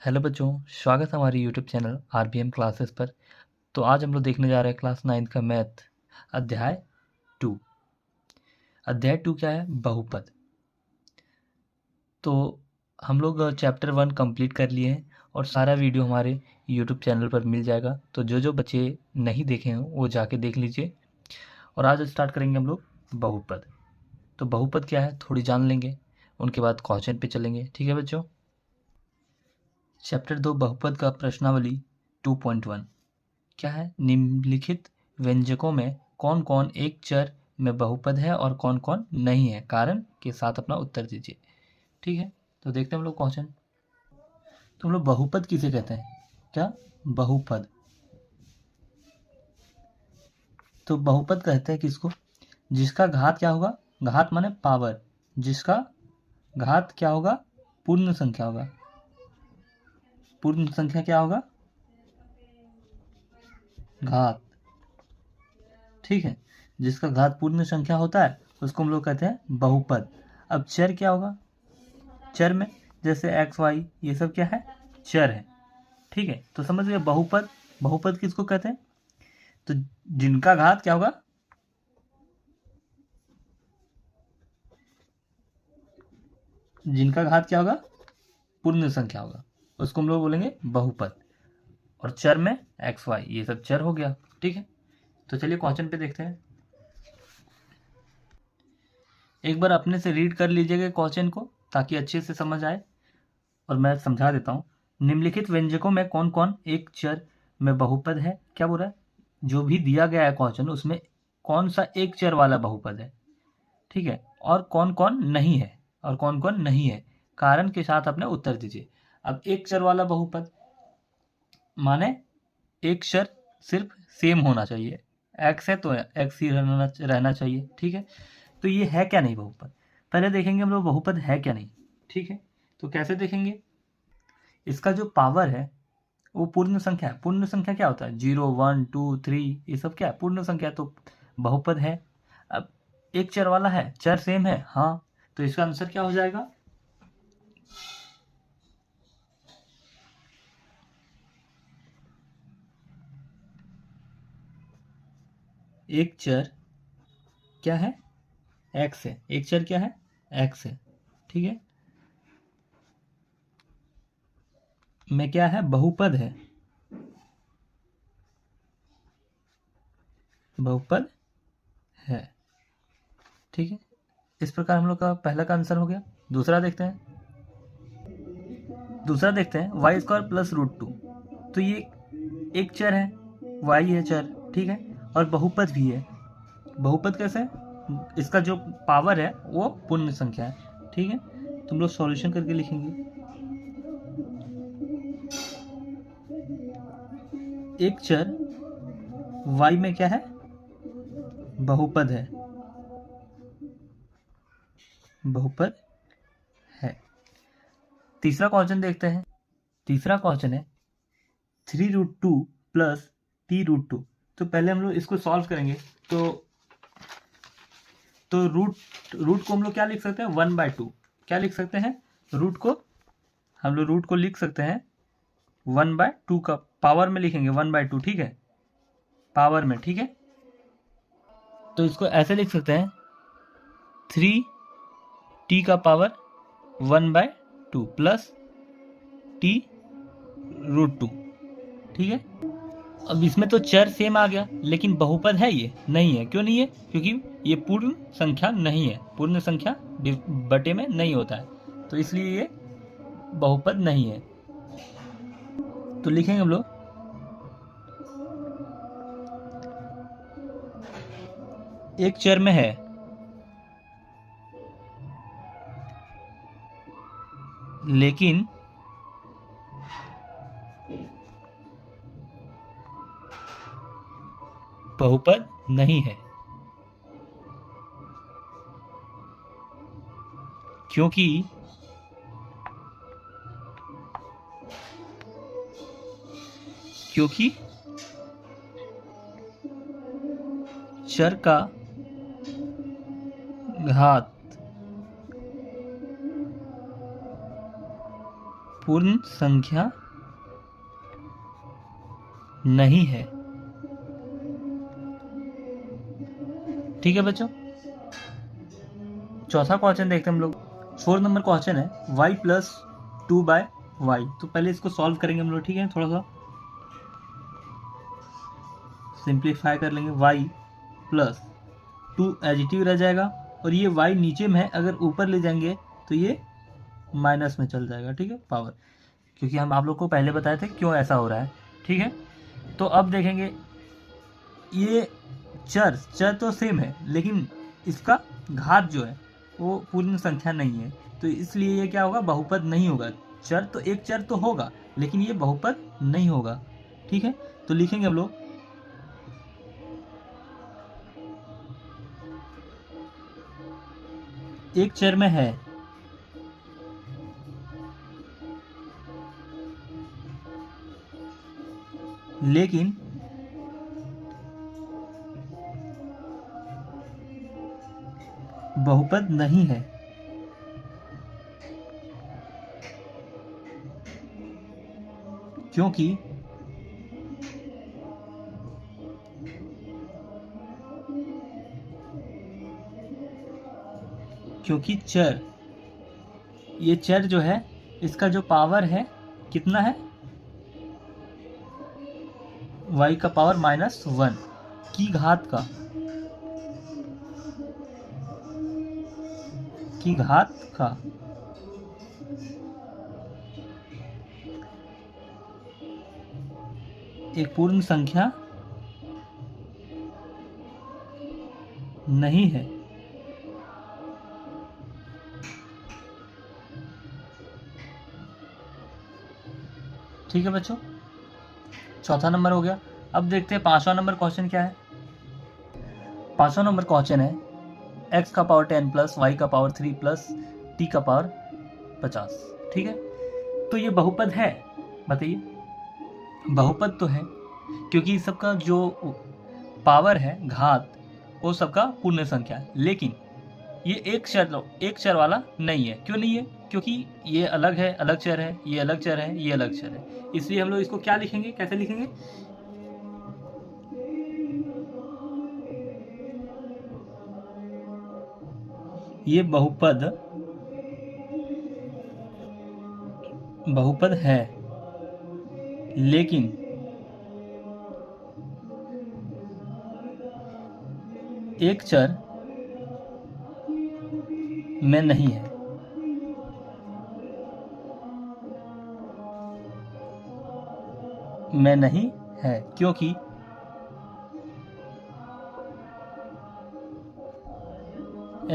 Hello बच्चों, स्वागत है हमारे यूट्यूब चैनल आरबीएम क्लासेस पर। तो आज हम लोग देखने जा रहे हैं क्लास 9 का मैथ अध्याय 2। अध्याय 2 क्या है? बहुपद। तो हम लोग चैप्टर 1 कंप्लीट कर लिए हैं और सारा वीडियो हमारे यूट्यूब चैनल पर मिल जाएगा। तो जो बच्चे नहीं देखे हैं वो जाके देख लीजिए। और आज स्टार्ट करेंगे हम लोग बहुपद। तो बहुपद क्या है थोड़ी जान लेंगे, उनके बाद क्वेश्चन पे चलेंगे। ठीक है बच्चों? चैप्टर 2 बहुपद का प्रश्नावली 2.1 क्या है? निम्नलिखित व्यंजकों में कौन कौन एक चर में बहुपद है और कौन कौन नहीं है, कारण के साथ अपना उत्तर दीजिए। ठीक है, तो देखते हैं हम लोग क्वेश्चन। तो हम लोग बहुपद किसे कहते हैं? क्या? बहुपद। तो बहुपद कहते हैं किसको? जिसका घात क्या होगा? घात माने पावर। जिसका घात क्या होगा? पूर्ण संख्या होगा। पूर्ण संख्या क्या होगा? घात। ठीक है, जिसका घात पूर्ण संख्या होता है उसको हम लोग कहते हैं बहुपद। अब चर क्या होगा? चर में जैसे एक्स वाई ये सब क्या है? चर है। ठीक है, तो समझ गए बहुपद। बहुपद किसको कहते हैं? तो जिनका घात क्या होगा? जिनका घात क्या होगा? पूर्ण संख्या होगा, उसको हम लोग बोलेंगे बहुपद। और चर में एक्स वाई ये सब चर हो गया। ठीक है, तो चलिए क्वेश्चन पे देखते हैं। एक बार अपने से रीड कर लीजिएगा क्वेश्चन को ताकि अच्छे से समझ आए, और मैं समझा देता हूँ। निम्नलिखित व्यंजकों में कौन कौन एक चर में बहुपद है? क्या बोल रहा है? जो भी दिया गया है क्वेश्चन उसमें कौन सा एक चर वाला बहुपद है? ठीक है, और कौन कौन नहीं है, और कौन कौन नहीं है, कारण के साथ अपने उत्तर दीजिए। अब एक चर वाला बहुपद माने एक चर सिर्फ सेम होना चाहिए। एक्स है तो एक्स ही रहना चाहिए। ठीक है, तो ये है क्या नहीं बहुपद? पहले देखेंगे हम लोग बहुपद है क्या नहीं। ठीक है, तो कैसे देखेंगे? इसका जो पावर है वो पूर्ण संख्या है। पूर्ण संख्या क्या होता है? 0 1 2 3 ये सब क्या है? पूर्ण संख्या। तो बहुपद है। अब एक चर वाला है, चर सेम है, हाँ, तो इसका आंसर क्या हो जाएगा? एक चर क्या है? एक्स है। एक चर क्या है? एक्स है। ठीक है, में क्या है? बहुपद है। बहुपद है। ठीक है, इस प्रकार हम लोग का पहला का आंसर हो गया। दूसरा देखते हैं। दूसरा देखते हैं y square plus root two. तो ये एक चर है, वाई है चर। ठीक है, और बहुपद भी है। बहुपद कैसे है? इसका जो पावर है वो पूर्ण संख्या है। ठीक है, तुम लोग सॉल्यूशन करके लिखेंगे। एक चर y में क्या है? बहुपद है। बहुपद है। तीसरा क्वेश्चन देखते हैं। तीसरा क्वेश्चन है 3√2 प्लस t√2। तो पहले हम लोग इसको सॉल्व करेंगे। तो रूट रूट को हम लोग क्या लिख सकते हैं? 1/2। क्या लिख सकते हैं? रूट को हम लोग रूट को लिख सकते हैं 1/2 का पावर में लिखेंगे 1/2। ठीक है, पावर में। ठीक है, तो इसको ऐसे लिख सकते हैं 3t का पावर 1/2 प्लस t√2। ठीक है, अब इसमें तो चर सेम आ गया, लेकिन बहुपद है ये नहीं है। क्यों नहीं है? क्योंकि ये पूर्ण संख्या नहीं है। पूर्ण संख्या बटे में नहीं होता है, तो इसलिए ये बहुपद नहीं है। तो लिखेंगे हम लोग एक चर में है लेकिन बहुपद नहीं है, क्योंकि क्योंकि चर का घात पूर्ण संख्या नहीं है। ठीक है बच्चों, चौथा क्वेश्चन देखते हैं हम लोग। 4 नंबर क्वेश्चन है y प्लस 2/y। तो पहले इसको सॉल्व करेंगे हम लोग, ठीक है, थोड़ा सा सिंप्लीफाई कर लेंगे। y प्लस 2 एडिटिव रह जाएगा, और ये y नीचे में है, अगर ऊपर ले जाएंगे तो ये माइनस में चल जाएगा। ठीक है, पावर, क्योंकि हम आप लोग को पहले बताए थे क्यों ऐसा हो रहा है। ठीक है, तो अब देखेंगे ये चर चर तो सेम है, लेकिन इसका घात जो है वो पूर्ण संख्या नहीं है, तो इसलिए ये क्या होगा, बहुपद नहीं होगा। चर तो एक चर तो होगा, लेकिन ये बहुपद नहीं होगा। ठीक है, तो लिखेंगे हम लोग एक चर में है, लेकिन बहुपद नहीं है। क्योंकि चर, ये चर जो है इसका जो पावर है कितना है, y का पावर -1 की घात का एक पूर्ण संख्या नहीं है। ठीक है बच्चों, चौथा नंबर हो गया। अब देखते हैं 5वां नंबर क्वेश्चन क्या है। 5वां नंबर क्वेश्चन है x का पावर 10 प्लस y का पावर 3 प्लस t का पावर 50। ठीक है, तो ये बहुपद है, बताइए। बहुपद तो है, क्योंकि सबका जो पावर है, घात, वो सबका पूर्ण संख्या है, लेकिन ये एक चर वाला नहीं है। क्यों नहीं है, क्योंकि ये अलग है, अलग चर है, ये अलग चर है, ये अलग चर है, इसलिए हम लोग इसको क्या लिखेंगे, कैसे लिखेंगे, ये बहुपद है, लेकिन एक चर में नहीं है। में नहीं है, क्योंकि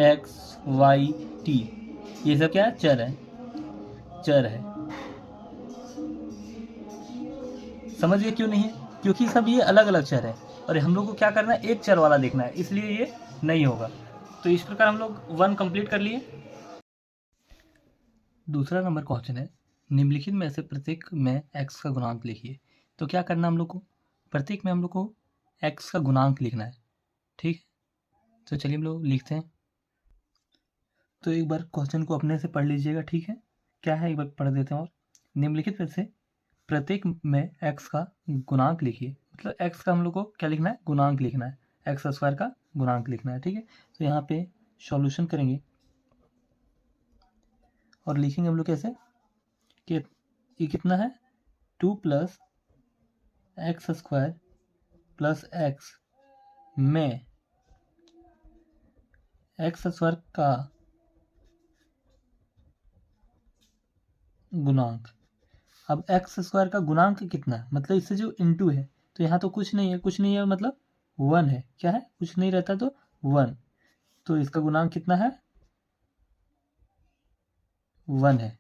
x y t ये सब क्या है, चर है। समझ गए क्यों नहीं है, क्योंकि सब ये अलग अलग चर है, और हम लोग को क्या करना है, एक चर वाला देखना है, इसलिए ये नहीं होगा। तो इस प्रकार हम लोग 1 कंप्लीट कर लिए। दूसरा नंबर क्वेश्चन है निम्नलिखित में से प्रत्येक में x का गुणांक लिखिए। तो क्या करना हम लोग को, प्रत्येक में हम लोग को x का गुणांक लिखना है। ठीक है, तो चलिए हम लोग लिखते हैं। तो एक बार क्वेश्चन को अपने से पढ़ लीजिएगा। ठीक है, क्या है एक बार पढ़ देते हैं। और निम्नलिखित में से प्रत्येक में x का गुणांक लिखिए, मतलब x का हम लोग को क्या लिखना है, गुणांक लिखना है, एक्स स्क्वायर का गुणांक लिखना है। ठीक है, तो यहाँ पे सॉल्यूशन करेंगे और लिखेंगे हम लोग कैसे कि ये कितना है, 2 plus x square plus x में एक्स स्क्वायर का गुणांक। अब एक्स स्क्वायर का गुणांक कितना है, मतलब इससे जो इंटू है, तो यहाँ तो कुछ नहीं है, कुछ नहीं है मतलब 1 है, क्या है, कुछ नहीं रहता तो 1, तो इसका गुणांक कितना है, 1 है।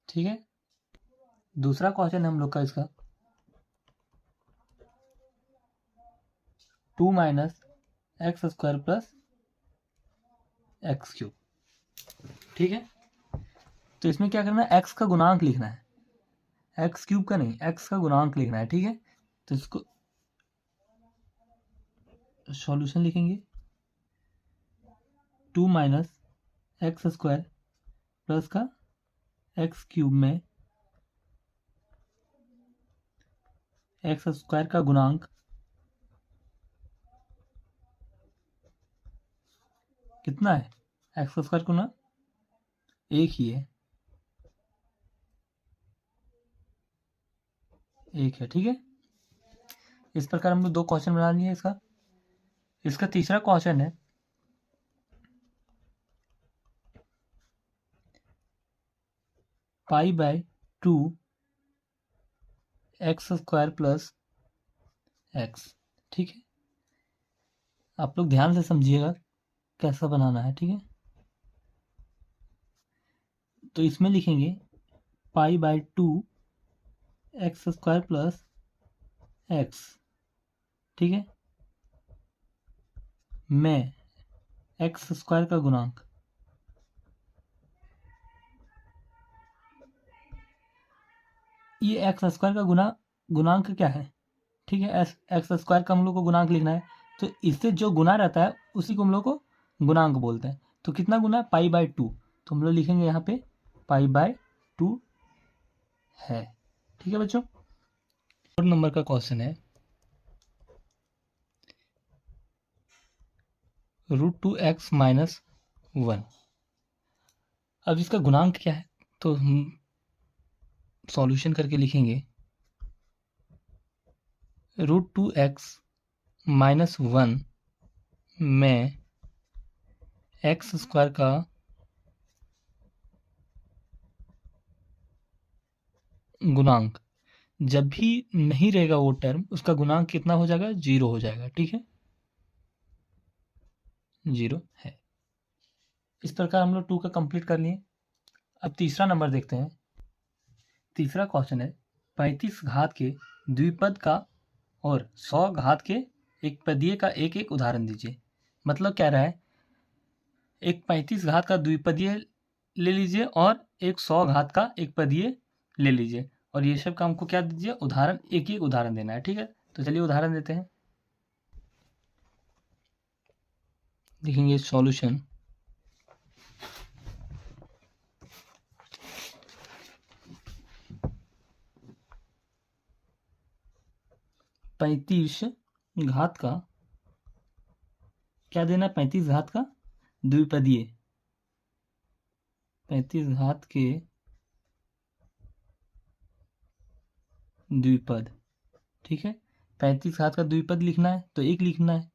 ठीक है, दूसरा क्वेश्चन है हम लोग का इसका 2 minus x square plus x cube. ठीक है, तो इसमें क्या करना है, एक्स का गुणांक लिखना है, एक्स क्यूब का नहीं, एक्स का गुणांक लिखना है। ठीक है, तो इसको सॉल्यूशन लिखेंगे, 2 माइनस एक्स स्क्वायर प्लस का एक्स क्यूब में एक्स स्क्वायर का गुणांक कितना है? एक्स स्क्वायर गुना एक ही है, एक है, ठीक है। इस प्रकार हम लोग दो क्वेश्चन बना लिए इसका तीसरा क्वेश्चन है pi by 2 x square plus x, ठीक है। आप लोग ध्यान से समझिएगा कैसा बनाना है, ठीक है। तो इसमें लिखेंगे pi by 2 x square plus x, ठीक है, में एक्स स्क्वायर का गुणांक, ये एक्स स्क्वायर का गुणांक क्या है, ठीक है। एक्स स्क्वायर का हम लोग को गुणांक लिखना है, तो इससे जो गुना रहता है उसी को हम लोग को गुणांक बोलते हैं। तो कितना गुना है? पाई बाय 2, तो हम लोग लिखेंगे यहाँ पे पाई बाय 2 है, ठीक है बच्चों। और नंबर का क्वेश्चन है √2x माइनस 1। अब इसका गुणांक क्या है, तो हम सॉल्यूशन करके लिखेंगे √2x माइनस 1 में एक्स स्क्वायर का गुणांक, जब भी नहीं रहेगा वो टर्म, उसका गुणांक कितना हो जाएगा? 0 हो जाएगा, ठीक है, 0 है। इस प्रकार हम लोग 2 का कंप्लीट कर लिए। अब तीसरा नंबर देखते हैं। तीसरा क्वेश्चन है 35 घात के द्विपद का और 100 घात के एक पदीय का एक एक उदाहरण दीजिए। मतलब क्या रहा है, एक 35 घात का द्विपदीय ले लीजिए और एक 100 घात का एक पदीय ले लीजिए, और ये सब का हमको क्या दीजिए? उदाहरण, एक एक उदाहरण देना है, ठीक है। तो चलिए उदाहरण देते हैं। लिखेंगे सॉल्यूशन पैंतीस घात का क्या देना? 35 घात का द्विपदीय, 35 घात के द्विपद, ठीक है। 35 घात का द्विपद लिखना है तो एक लिखना है,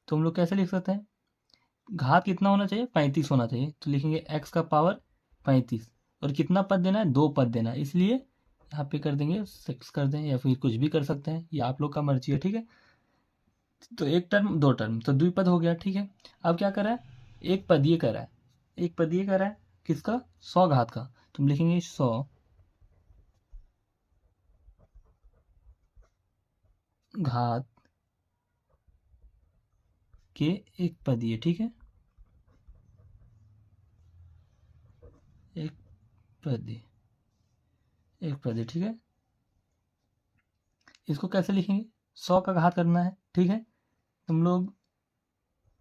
तो हम लोग कैसे लिख सकते हैं? घात कितना होना चाहिए? 35 होना चाहिए, तो लिखेंगे x का पावर 35, और कितना पद देना है? 2 पद देना है, इसलिए यहाँ पे कर देंगे 6 कर दें, या फिर कुछ भी कर सकते हैं, ये आप लोग का मर्जी है, ठीक है। तो एक टर्म, दो टर्म, तो द्विपद हो गया, ठीक है। अब क्या करा है? एक पदीय करा है, एक पदीय करा है किसका? 100 घात का, तो हम लिखेंगे 100 घात के एक पदीय, ठीक है, एक पदीय, एक पदीय, ठीक है। इसको कैसे लिखेंगे? 100 का घात करना है, ठीक है। हम लोग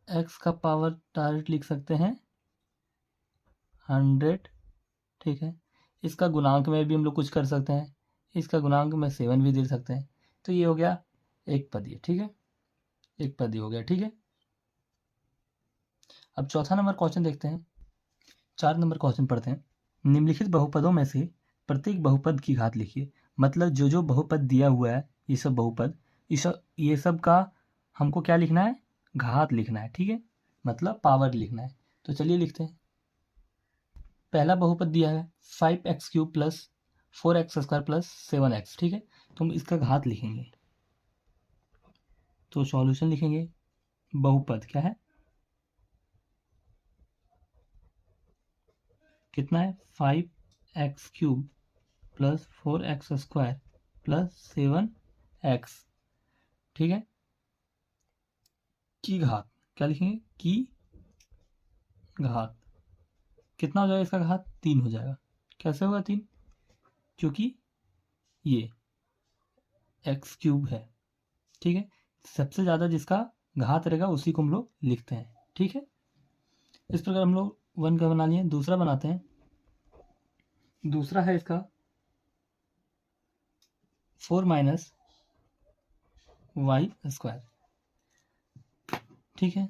x का पावर डायरेक्ट लिख सकते हैं 100, ठीक है। इसका गुणांक में भी हम लोग कुछ कर सकते हैं, इसका गुणांक में 7 भी दे सकते हैं, तो ये हो गया एक पदीय, ठीक है, एक पदीय हो गया, ठीक है। अब चौथा नंबर क्वेश्चन देखते हैं। 4 नंबर क्वेश्चन पढ़ते हैं। निम्नलिखित बहुपदों में से प्रत्येक बहुपद की घात लिखिए। मतलब जो जो बहुपद दिया हुआ है, ये सब बहुपद, ये सब का हमको क्या लिखना है? घात लिखना है, ठीक है, मतलब पावर लिखना है। तो चलिए लिखते हैं। पहला बहुपद दिया है 5x³ plus 4x² plus 7x, ठीक है, तो हम इसका घात लिखेंगे। तो सॉल्यूशन लिखेंगे, बहुपद क्या है? कितना है? 5x³ plus 4x² plus 7x, ठीक है, की घात, क्या लिखेंगे? की घात। कितना हो जाएगा इसका घात? 3 हो जाएगा। कैसे होगा 3? क्योंकि ये x³ है, ठीक है, सबसे ज़्यादा जिसका घात रहेगा उसी को हम लोग लिखते हैं, ठीक है। इस प्रकार हम लोग 1 का बना लिए। दूसरा बनाते हैं दूसरा है इसका 4 माइनस वाई स्क्वायर। ठीक है,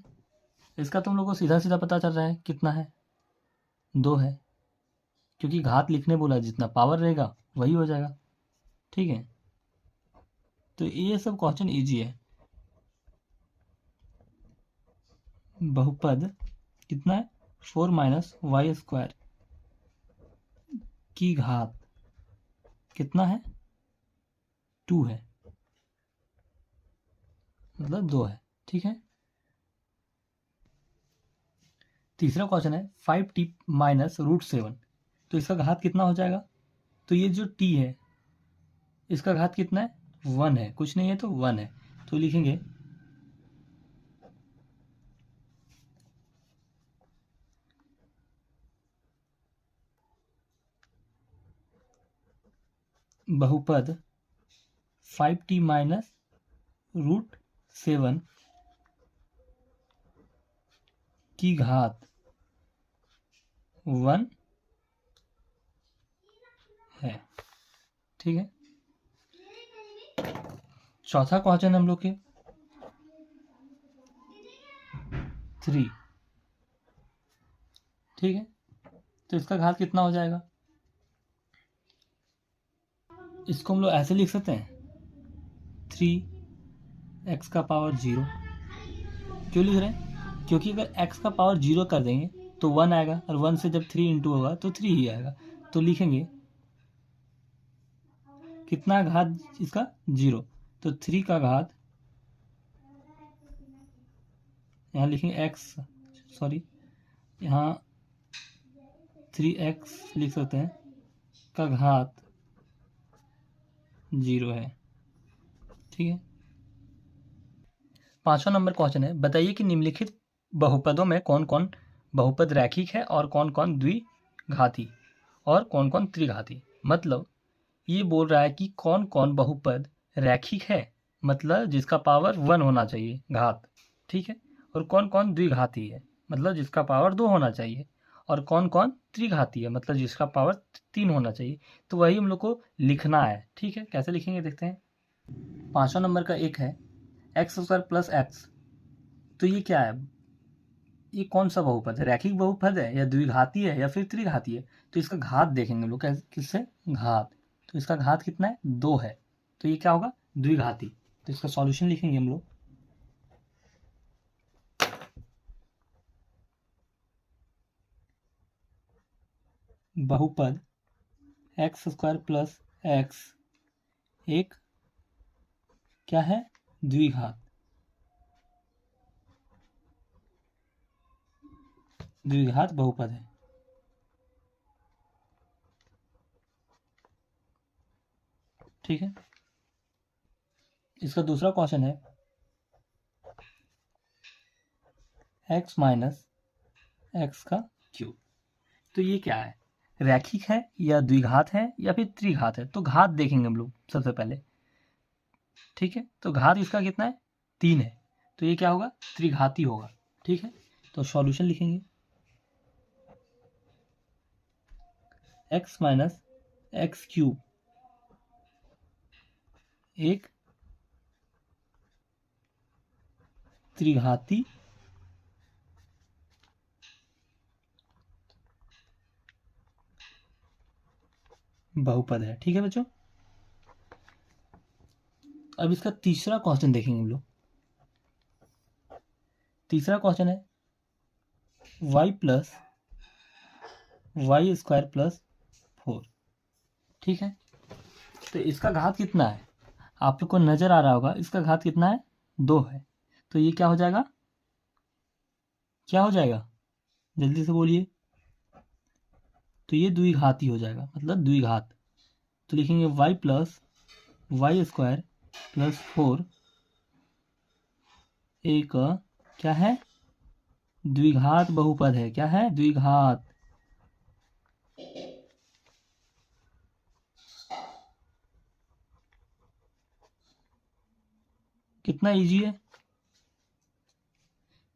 इसका तुम लोग को सीधा सीधा पता चल रहा है कितना है, 2 है, क्योंकि घात लिखने बोला, जितना पावर रहेगा वही हो जाएगा। ठीक है, तो ये सब क्वेश्चन इजी है। बहुपद कितना है, 4 माइनस वाई स्क्वायर की घात कितना है, 2 है, मतलब 2 है। ठीक है, तीसरा क्वेश्चन है 5t माइनस रूट 7, तो इसका घात कितना हो जाएगा। तो ये जो t है इसका घात कितना है, 1 है, कुछ नहीं है तो 1 है, तो लिखेंगे बहुपद 5t माइनस रूट 7 की घात 1 है। ठीक है, चौथा क्वेश्चन हम लोग के 3। ठीक है, तो इसका घात कितना हो जाएगा, इसको हम लोग ऐसे लिख सकते हैं 3x का पावर 0। क्यों लिख रहे हैं, क्योंकि अगर x का पावर 0 कर देंगे तो 1 आएगा, और 1 से जब 3 इंटू होगा तो 3 ही आएगा। तो लिखेंगे कितना घात इसका, 0, तो 3 का घात, यहाँ लिखेंगे x, सॉरी यहाँ 3x लिख सकते हैं, का घात 0 है। ठीक है, पांचवा नंबर क्वेश्चन है, बताइए कि निम्नलिखित बहुपदों में कौन कौन बहुपद रैखिक है और कौन कौन द्विघाती और कौन कौन त्रिघाती। मतलब ये बोल रहा है कि कौन कौन बहुपद रैखिक है, मतलब जिसका पावर 1 होना चाहिए घात। ठीक है, और कौन कौन द्विघाती है, मतलब जिसका पावर 2 होना चाहिए, और कौन कौन त्रिघाती है, मतलब जिसका पावर 3 होना चाहिए। तो वही हम लोग को लिखना है। ठीक है, कैसे लिखेंगे देखते हैं। पांचवा नंबर का एक है एक्स स्क्वायर प्लस एक्स, तो ये क्या है, ये कौन सा बहुपद है, रैखिक बहुपद है या द्विघाती है या फिर त्रिघाती है। तो इसका घात देखेंगे लोग, किससे, घात, तो इसका घात कितना है, 2 है, तो ये क्या होगा, द्विघाती। तो इसका सॉल्यूशन लिखेंगे हम लोग, बहुपद एक्स स्क्वायर प्लस एक्स एक क्या है, द्विघात, द्विघात बहुपद है। ठीक है, इसका दूसरा क्वेश्चन है x माइनस एक्स का क्यूब, तो ये क्या है, रैखिक है या द्विघात है या फिर त्रिघात है। तो घात देखेंगे हम लोग सबसे पहले। ठीक है, तो घात इसका कितना है, 3 है, तो ये क्या होगा, त्रिघाती होगा। ठीक है, तो सॉल्यूशन लिखेंगे x माइनस एक्स क्यूब एक त्रिघाती बहुपद है। ठीक है बच्चों, अब इसका तीसरा क्वेश्चन देखेंगे हम लोग। तीसरा क्वेश्चन है y plus y square plus 4। ठीक है, तो इसका घात कितना है, आप लोग को नजर आ रहा होगा, इसका घात कितना है, 2 है, तो ये क्या हो जाएगा, क्या हो जाएगा, जल्दी से बोलिए। तो ये द्विघाती हो जाएगा, मतलब द्विघात। तो लिखेंगे y plus y square plus 4 एक क्या है, द्विघात बहुपद है। क्या है, द्विघात। कितना इजी है।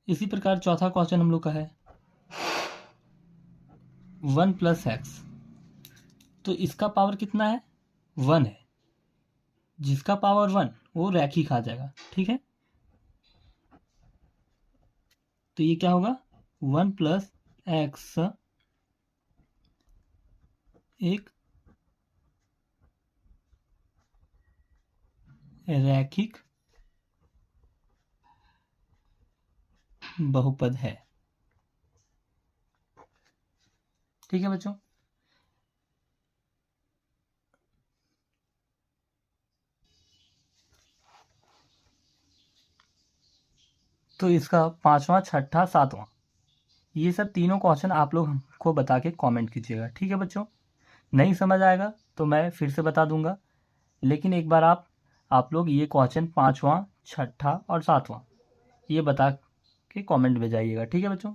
इसी प्रकार चौथा क्वेश्चन हम लोग का है 1 प्लस एक्स, तो इसका पावर कितना है, 1 है। जिसका पावर 1 वो रैखिक आ जाएगा, ठीक है। तो ये क्या होगा, 1 प्लस एक्स एक रैखिक बहुपद है, ठीक है बच्चों। तो इसका 5वां, 6ठा, 7वां, ये सब तीनों क्वेश्चन आप लोग हमको बता के कमेंट कीजिएगा, ठीक है बच्चों। नहीं समझ आएगा तो मैं फिर से बता दूंगा, लेकिन एक बार आप लोग ये क्वेश्चन 5वां, 6ठा और 7वां ये बता के कमेंट भेजाइएगा, ठीक है बच्चों।